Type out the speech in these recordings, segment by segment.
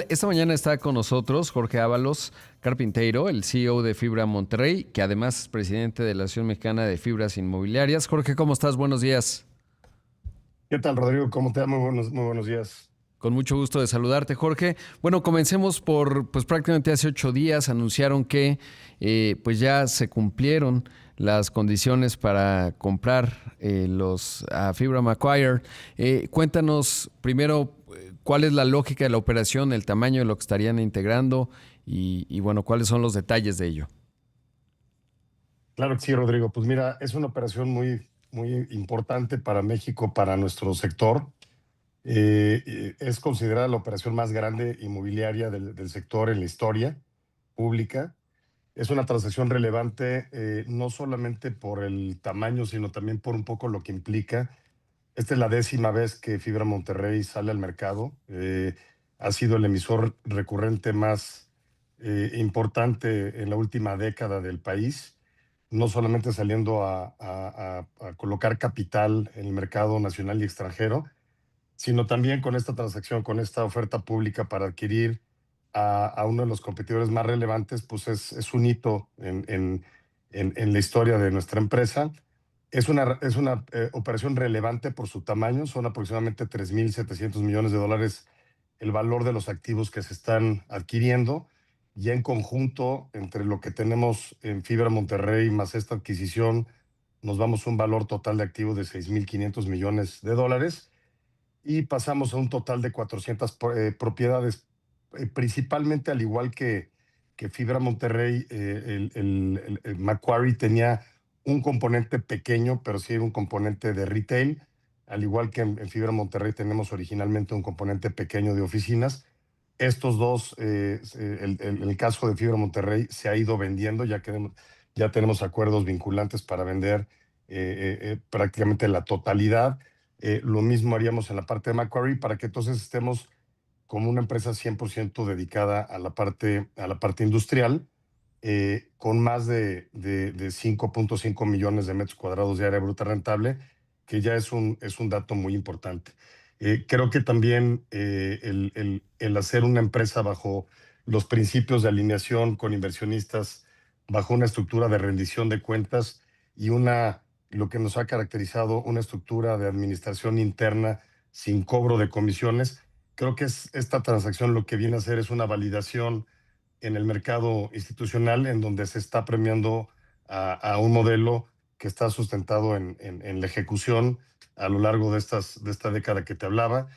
Esta mañana está con nosotros Jorge Ábalos Carpinteiro, el CEO de Fibra Monterrey, que además es presidente de la Asociación Mexicana de Fibras Inmobiliarias. Jorge, ¿cómo estás? Buenos días. ¿Qué tal, Rodrigo? ¿Cómo te va? Muy buenos días. Con mucho gusto de saludarte, Jorge. Bueno, comencemos por, pues prácticamente hace 8 días anunciaron que pues ya se cumplieron las condiciones para comprar a Fibra Macquarie. Cuéntanos primero cuál es la lógica de la operación, el tamaño de lo que estarían integrando y bueno, cuáles son los detalles de ello. Claro que sí, Rodrigo. Pues mira, es una operación muy importante para México, para nuestro sector. Es considerada la operación más grande inmobiliaria del sector en la historia pública. Es una transacción relevante, no solamente por el tamaño, sino también por un poco lo que implica. Esta es la 10ª vez que Fibra Monterrey sale al mercado. Ha sido el emisor recurrente más importante en la última década del país, no solamente saliendo a colocar capital en el mercado nacional y extranjero, sino también con esta transacción, con esta oferta pública para adquirir a uno de los competidores más relevantes. Pues es un hito en la historia de nuestra empresa. Es una operación relevante por su tamaño. Son aproximadamente 3.700 millones de dólares el valor de los activos que se están adquiriendo. Ya en conjunto, entre lo que tenemos en Fibra Monterrey más esta adquisición, nos vamos a un valor total de activos de 6.500 millones de dólares y pasamos a un total de 400 propiedades, principalmente al igual que Fibra Monterrey. El Macquarie tenía un componente pequeño, pero sí un componente de retail, al igual que en Fibra Monterrey tenemos originalmente un componente pequeño de oficinas. Estos dos, en el caso de Fibra Monterrey, se ha ido vendiendo, ya tenemos acuerdos vinculantes para vender prácticamente la totalidad. Lo mismo haríamos en la parte de Macquarie para que entonces estemos como una empresa 100% dedicada a la parte industrial, con más de 5.5 millones de metros cuadrados de área bruta rentable, que ya es un dato muy importante. Creo que también el hacer una empresa bajo los principios de alineación con inversionistas, bajo una estructura de rendición de cuentas y lo que nos ha caracterizado, una estructura de administración interna sin cobro de comisiones. Creo que esta transacción lo que viene a hacer es una validación en el mercado institucional, en donde se está premiando a un modelo que está sustentado en la ejecución a lo largo de esta década que te hablaba,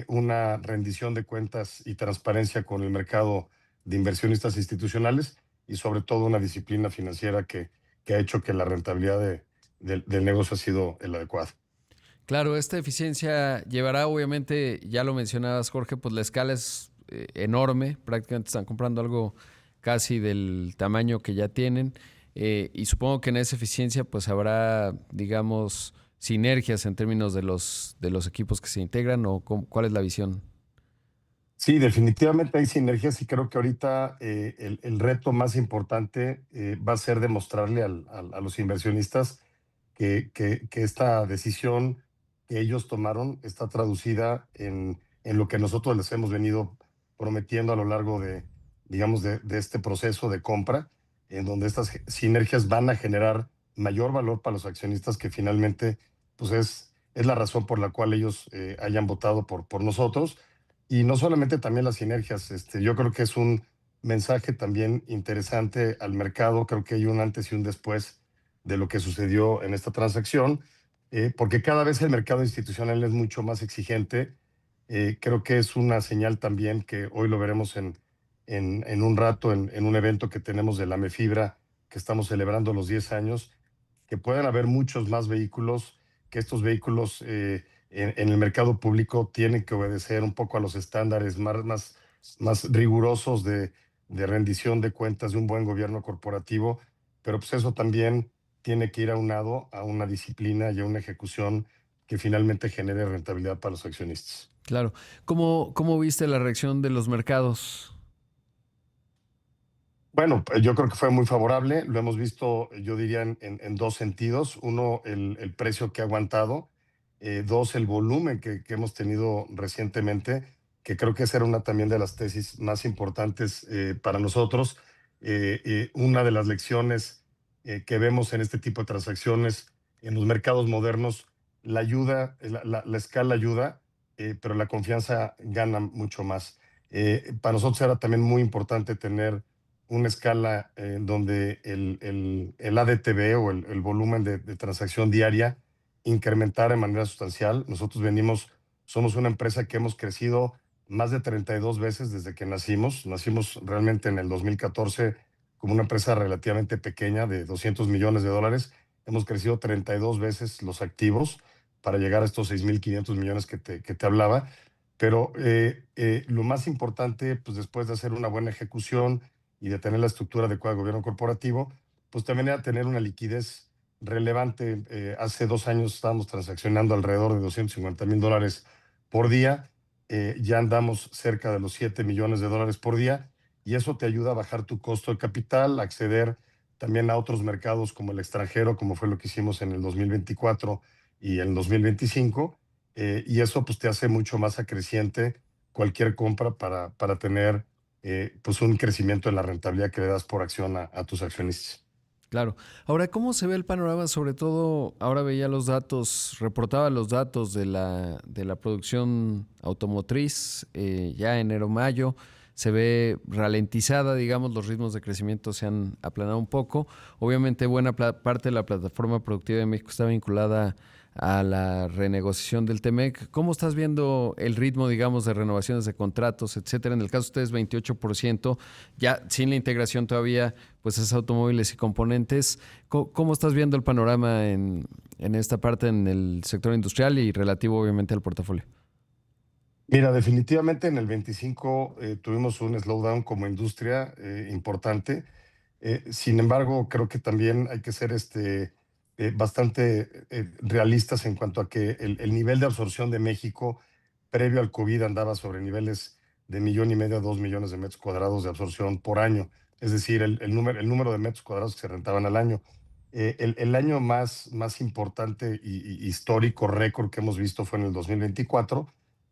una rendición de cuentas y transparencia con el mercado de inversionistas institucionales y sobre todo una disciplina financiera que ha hecho que la rentabilidad del negocio ha sido el adecuado. Claro, esta eficiencia llevará, obviamente, ya lo mencionabas, Jorge, pues la escala es enorme, prácticamente están comprando algo casi del tamaño que ya tienen, y supongo que en esa eficiencia pues habrá, digamos, sinergias en términos de los equipos que se integran o cuál es la visión. Sí, definitivamente hay sinergias y creo que ahorita el reto más importante va a ser demostrarle a los inversionistas que esta decisión que ellos tomaron está traducida en lo que nosotros les hemos venido prometiendo a lo largo digamos, de este proceso de compra, en donde estas sinergias van a generar mayor valor para los accionistas, que finalmente pues es la razón por la cual ellos hayan votado por nosotros. Y no solamente también las sinergias. Yo creo que es un mensaje también interesante al mercado. Creo que hay un antes y un después de lo que sucedió en esta transacción, porque cada vez el mercado institucional es mucho más exigente. Creo que es una señal también, que hoy lo veremos en un rato, en un evento que tenemos de la AMEFIBRA, que estamos celebrando los 10 años, que pueden haber muchos más vehículos, que estos vehículos en el mercado público tienen que obedecer un poco a los estándares más rigurosos de rendición de cuentas de un buen gobierno corporativo, pero pues eso también tiene que ir aunado a una disciplina y a una ejecución que finalmente genere rentabilidad para los accionistas. Claro. ¿Cómo viste la reacción de los mercados? Bueno, yo creo que fue muy favorable. Lo hemos visto, yo diría, en dos sentidos. Uno, el precio que ha aguantado. Dos, el volumen que hemos tenido recientemente. que creo que esa era una también de las tesis más importantes para nosotros. Una de las lecciones que vemos en este tipo de transacciones en los mercados modernos, la ayuda, la escala ayuda, pero la confianza gana mucho más. Para nosotros era también muy importante tener una escala donde el ADTV o el volumen de transacción diaria incrementara de manera sustancial. Nosotros somos una empresa que hemos crecido más de 32 veces desde que nacimos. Nacimos realmente en el 2014 como una empresa relativamente pequeña de $200 millones. Hemos crecido 32 veces los activos para llegar a estos 6,500 millones que te hablaba. Pero lo más importante, pues después de hacer una buena ejecución y de tener la estructura adecuada de gobierno corporativo, pues también era tener una liquidez relevante. Hace 2 años estábamos transaccionando alrededor de $250,000 por día. Ya andamos cerca de los $7 millones por día, y eso te ayuda a bajar tu costo de capital, a acceder también a otros mercados como el extranjero, como fue lo que hicimos en el 2024 y en el 2025. Y eso pues te hace mucho más acreciente cualquier compra para tener pues un crecimiento en la rentabilidad que le das por acción a tus accionistas. Claro. Ahora, ¿cómo se ve el panorama? Sobre todo, ahora veía los datos, reportaba los datos de la producción automotriz, ya enero-mayo, se ve ralentizada, digamos, los ritmos de crecimiento se han aplanado un poco. Obviamente, buena parte de la plataforma productiva de México está vinculada a la renegociación del TEMEC. ¿Cómo estás viendo el ritmo, digamos, de renovaciones de contratos, etcétera? En el caso de ustedes, 28%, ya sin la integración todavía, pues es automóviles y componentes. ¿Cómo estás viendo el panorama en esta parte, en el sector industrial y relativo, obviamente, al portafolio? Mira, definitivamente en el 25 tuvimos un slowdown como industria importante. Sin embargo, creo que también hay que ser bastante realistas en cuanto a que el nivel de absorción de México previo al COVID andaba sobre niveles de 1,5 millones a 2 millones de metros cuadrados de absorción por año. Es decir, el número de metros cuadrados que se rentaban al año. El año más importante y histórico récord que hemos visto fue en el 2024,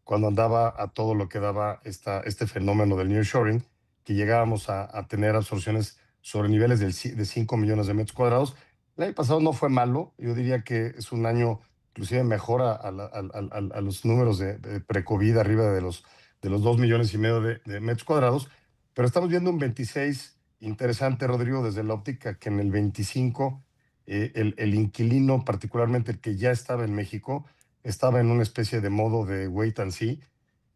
cuando andaba a todo lo que daba este fenómeno del nearshoring, que llegábamos a tener absorciones sobre niveles de 5 millones de metros cuadrados. El año pasado no fue malo. Yo diría que es un año inclusive mejor a los números de pre-COVID, arriba de los 2,5 millones de metros cuadrados. Pero estamos viendo un 26 interesante, Rodrigo, desde la óptica que en el 25 el inquilino, particularmente el que ya estaba en México, estaba en una especie de modo de wait and see.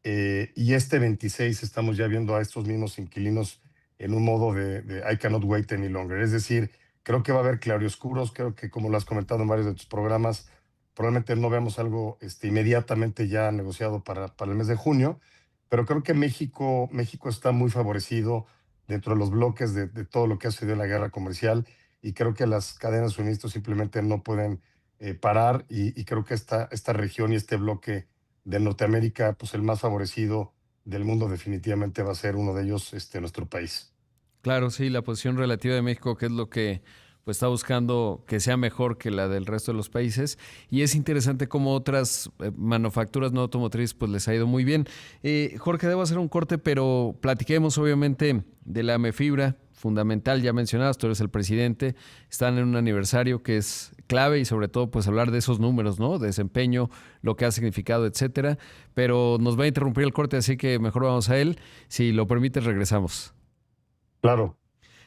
Y este 26 estamos ya viendo a estos mismos inquilinos en un modo de I cannot wait any longer. Es decir, creo que va a haber claroscuros. Creo que, como lo has comentado en varios de tus programas, probablemente no veamos algo inmediatamente ya negociado para el mes de junio, pero creo que México está muy favorecido dentro de los bloques de todo lo que ha sucedido en la guerra comercial, y creo que las cadenas de suministro simplemente no pueden parar, y creo que esta región y este bloque de Norteamérica, pues el más favorecido del mundo definitivamente va a ser uno de ellos, nuestro país. Claro, sí, la posición relativa de México, que es lo que pues está buscando que sea mejor que la del resto de los países. Y es interesante cómo otras manufacturas no automotrices pues les ha ido muy bien. Jorge, debo hacer un corte, pero platiquemos obviamente de la Amefibra, fundamental, ya mencionabas, tú eres el presidente, están en un aniversario que es clave, y sobre todo pues hablar de esos números, ¿no? Desempeño, lo que ha significado, etcétera. Pero nos va a interrumpir el corte, así que mejor vamos a él. Si lo permites, regresamos. Claro.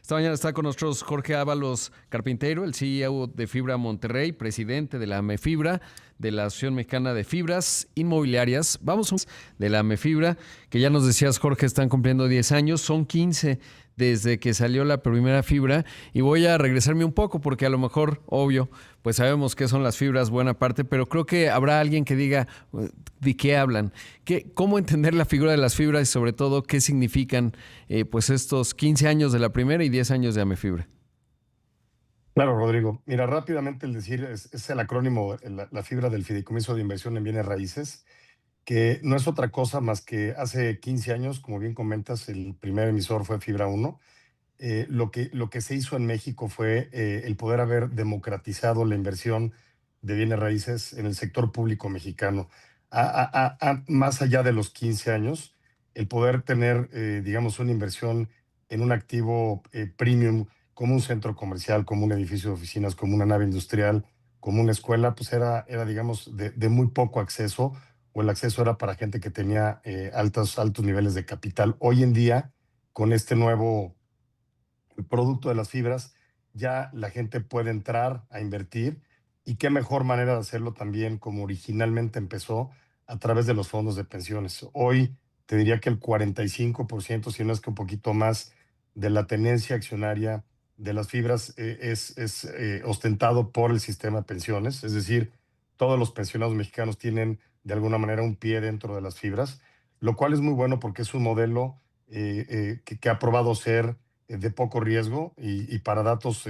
Esta mañana está con nosotros Jorge Ábalos Carpintero, el CEO de Fibra Monterrey, presidente de la AMEFibra, de la Asociación Mexicana de Fibras Inmobiliarias. Vamos de la AMEFibra, que ya nos decías, Jorge, están cumpliendo 10 años, son 15 desde que salió la primera fibra, y voy a regresarme un poco porque a lo mejor, obvio, pues sabemos qué son las fibras buena parte, pero creo que habrá alguien que diga de qué hablan, cómo entender la figura de las fibras y sobre todo qué significan pues estos 15 años de la primera y 10 años de Amefibra. Claro, Rodrigo. Mira, rápidamente el decir es el acrónimo, la fibra del Fideicomiso de Inversión en Bienes Raíces, que no es otra cosa más que hace 15 años, como bien comentas, el primer emisor fue Fibra Uno. Lo que se hizo en México fue el poder haber democratizado la inversión de bienes raíces en el sector público mexicano. Más allá de los 15 años, el poder tener, digamos, una inversión en un activo premium como un centro comercial, como un edificio de oficinas, como una nave industrial, como una escuela, pues era digamos, de muy poco acceso, o el acceso era para gente que tenía altos niveles de capital. Hoy en día, con este nuevo producto de las fibras, ya la gente puede entrar a invertir, y qué mejor manera de hacerlo también como originalmente empezó, a través de los fondos de pensiones. Hoy te diría que el 45%, si no es que un poquito más, de la tenencia accionaria de las fibras es ostentado por el sistema de pensiones, es decir, todos los pensionados mexicanos tienen de alguna manera un pie dentro de las fibras, lo cual es muy bueno porque es un modelo que ha probado ser de poco riesgo, y para datos,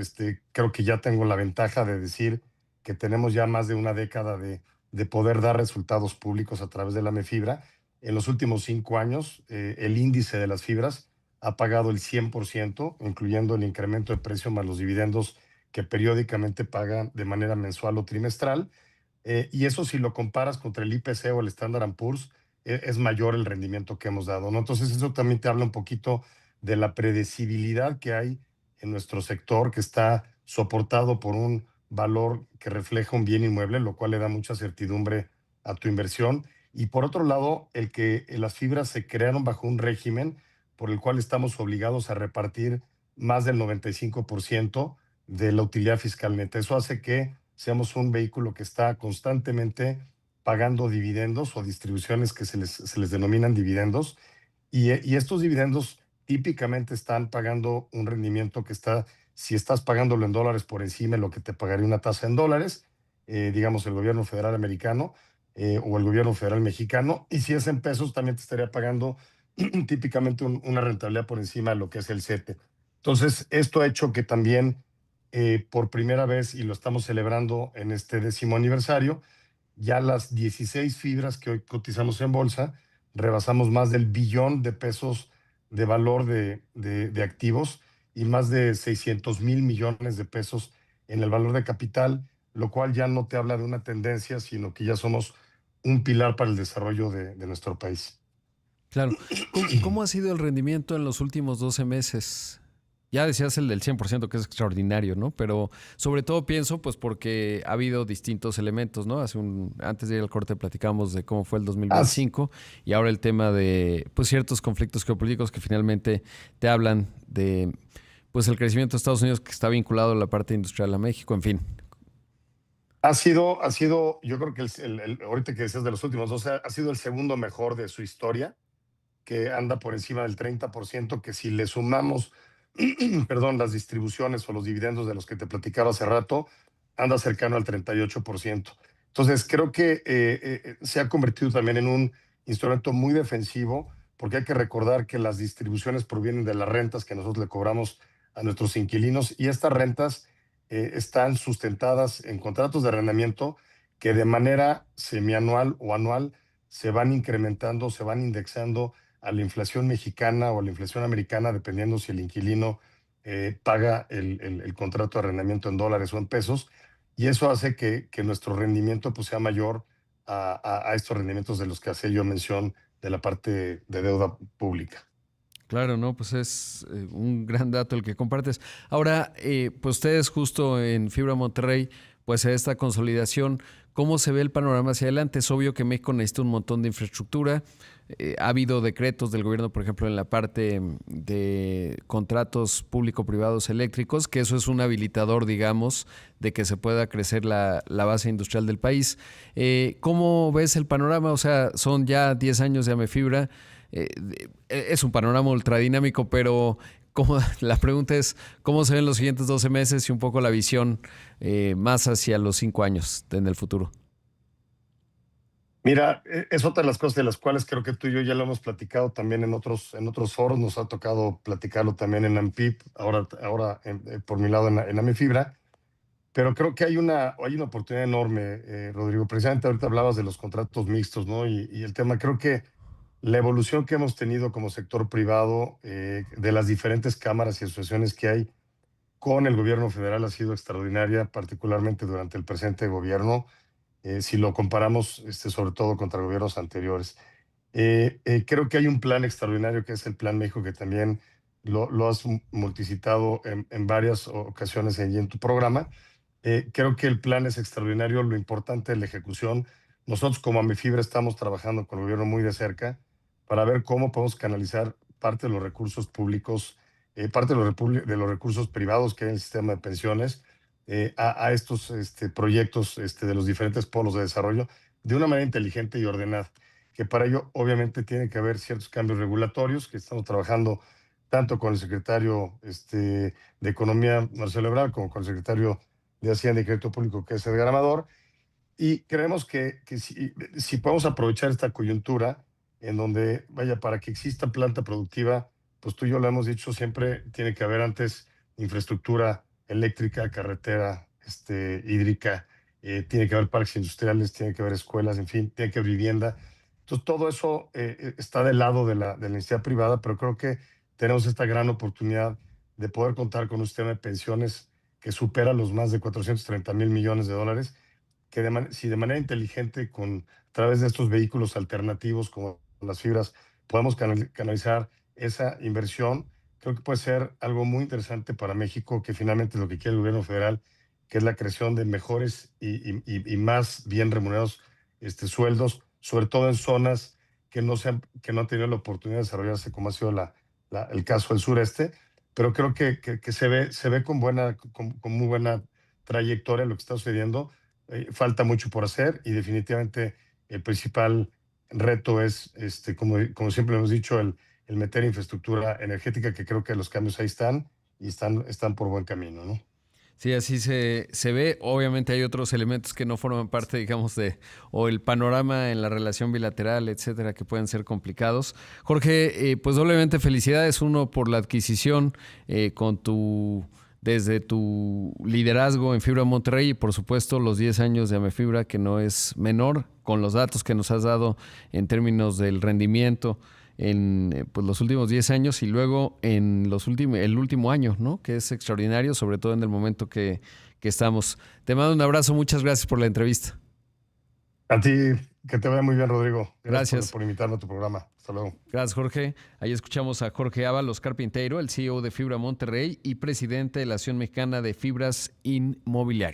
creo que ya tengo la ventaja de decir que tenemos ya más de una década de poder dar resultados públicos a través de la Mefibra. En los últimos 5 años, el índice de las fibras ha pagado el 100%, incluyendo el incremento de precio más los dividendos que periódicamente paga de manera mensual o trimestral. Y eso, si lo comparas contra el IPC o el Standard Poor's, es mayor el rendimiento que hemos dado, ¿no? Entonces, eso también te habla un poquito de la predecibilidad que hay en nuestro sector, que está soportado por un valor que refleja un bien inmueble, lo cual le da mucha certidumbre a tu inversión. Y por otro lado, el que las fibras se crearon bajo un régimen por el cual estamos obligados a repartir más del 95% de la utilidad fiscal neta. Eso hace que seamos un vehículo que está constantemente pagando dividendos o distribuciones que se les denominan dividendos, y estos dividendos típicamente están pagando un rendimiento que está, si estás pagándolo en dólares, por encima de lo que te pagaría una tasa en dólares, digamos el gobierno federal americano o el gobierno federal mexicano, y si es en pesos también te estaría pagando típicamente una rentabilidad por encima de lo que es el CETE. Entonces, esto ha hecho que también, por primera vez, y lo estamos celebrando en este 10º aniversario, ya las 16 fibras que hoy cotizamos en bolsa, rebasamos más del billón de pesos de valor de activos, y más de 600,000 millones de pesos en el valor de capital, lo cual ya no te habla de una tendencia, sino que ya somos un pilar para el desarrollo de nuestro país. Claro. ¿Cómo ha sido el rendimiento en los últimos 12 meses? Ya decías el del 100%, que es extraordinario, ¿no? Pero sobre todo pienso, pues porque ha habido distintos elementos, ¿no? Antes de ir al corte platicamos de cómo fue el As- 2025, y ahora el tema de, pues, ciertos conflictos geopolíticos que finalmente te hablan de, pues, el crecimiento de Estados Unidos, que está vinculado a la parte industrial a México, en fin. ha sido, yo creo que ahorita que decías de los últimos 12, ha sido el segundo mejor de su historia, que anda por encima del 30%, que si le sumamos, perdón, las distribuciones o los dividendos de los que te platicaba hace rato, anda cercano al 38%. Entonces, creo que se ha convertido también en un instrumento muy defensivo, porque hay que recordar que las distribuciones provienen de las rentas que nosotros le cobramos a nuestros inquilinos, y estas rentas están sustentadas en contratos de arrendamiento que de manera semianual o anual se van incrementando, se van indexando a la inflación mexicana o a la inflación americana, dependiendo si el inquilino paga el contrato de arrendamiento en dólares o en pesos, y eso hace que nuestro rendimiento, pues, sea mayor a estos rendimientos de los que hacía yo mención de la parte de deuda pública. Claro, no, pues es un gran dato el que compartes. Ahora, pues ustedes justo en Fibra Monterrey, pues esta consolidación, ¿cómo se ve el panorama hacia adelante? Es obvio que México necesita un montón de infraestructura. Ha habido decretos del gobierno, por ejemplo, en la parte de contratos público-privados eléctricos, que eso es un habilitador, digamos, de que se pueda crecer la base industrial del país. ¿Cómo ves el panorama? O sea, son ya 10 años de Amefibra. Eh, es un panorama ultradinámico, pero la pregunta es, ¿cómo se ven los siguientes 12 meses y un poco la visión más hacia los 5 años en el futuro? Mira, es otra de las cosas de las cuales creo que tú y yo ya lo hemos platicado también en otros foros. Nos ha tocado platicarlo también en AMPIP, ahora por mi lado en Amifibra. Pero creo que hay una oportunidad enorme, Rodrigo. Precisamente ahorita hablabas de los contratos mixtos, ¿no? Y el tema, creo que la evolución que hemos tenido como sector privado, de las diferentes cámaras y asociaciones que hay con el gobierno federal, ha sido extraordinaria, particularmente durante el presente gobierno, si lo comparamos, sobre todo contra gobiernos anteriores. Creo que hay un plan extraordinario que es el Plan México, que también lo has multicitado en varias ocasiones allí en tu programa. Creo que el plan es extraordinario, lo importante es la ejecución. Nosotros como Amefibra estamos trabajando con el gobierno muy de cerca para ver cómo podemos canalizar parte de los recursos públicos, parte de de los recursos privados que hay en el sistema de pensiones, a estos proyectos de los diferentes polos de desarrollo de una manera inteligente y ordenada, que para ello obviamente tiene que haber ciertos cambios regulatorios que estamos trabajando tanto con el secretario de Economía, Marcelo Ebrard, como con el secretario de Hacienda y Crédito Público, que es Edgar Amador, y creemos que si podemos aprovechar esta coyuntura en donde, vaya, para que exista planta productiva, pues tú y yo lo hemos dicho siempre, tiene que haber antes infraestructura eléctrica, carretera, hídrica, tiene que haber parques industriales, tiene que haber escuelas, en fin, tiene que haber vivienda. Entonces, todo eso está del lado de la iniciativa privada, pero creo que tenemos esta gran oportunidad de poder contar con un sistema de pensiones que supera los más de 430 mil millones de dólares, que si de manera inteligente, a través de estos vehículos alternativos como las fibras, podemos canalizar esa inversión, creo que puede ser algo muy interesante para México, que finalmente es lo que quiere el gobierno federal, que es la creación de mejores y más bien remunerados sueldos, sobre todo en zonas que no han tenido la oportunidad de desarrollarse, como ha sido el caso del sureste, pero creo que se ve con muy buena trayectoria lo que está sucediendo. Falta mucho por hacer y definitivamente el principal reto es, como siempre hemos dicho, el meter infraestructura energética, que creo que los cambios ahí están y están por buen camino, ¿no? Sí, así se ve. Obviamente hay otros elementos que no forman parte, digamos, o el panorama en la relación bilateral, etcétera, que pueden ser complicados. Jorge, pues doblemente felicidades, uno por la adquisición desde tu liderazgo en Fibra Monterrey y por supuesto los 10 años de Amefibra, que no es menor, con los datos que nos has dado en términos del rendimiento en pues los últimos 10 años y luego en el último año, ¿no? Que es extraordinario, sobre todo en el momento que estamos. Te mando un abrazo, muchas gracias por la entrevista. A ti, que te vaya muy bien, Rodrigo. Gracias Gracias. por invitarme a tu programa. Hasta luego. Gracias, Jorge. Ahí escuchamos a Jorge Ábalos Carpinteiro, el CEO de Fibra Monterrey y presidente de la Asociación Mexicana de Fibras Inmobiliarias.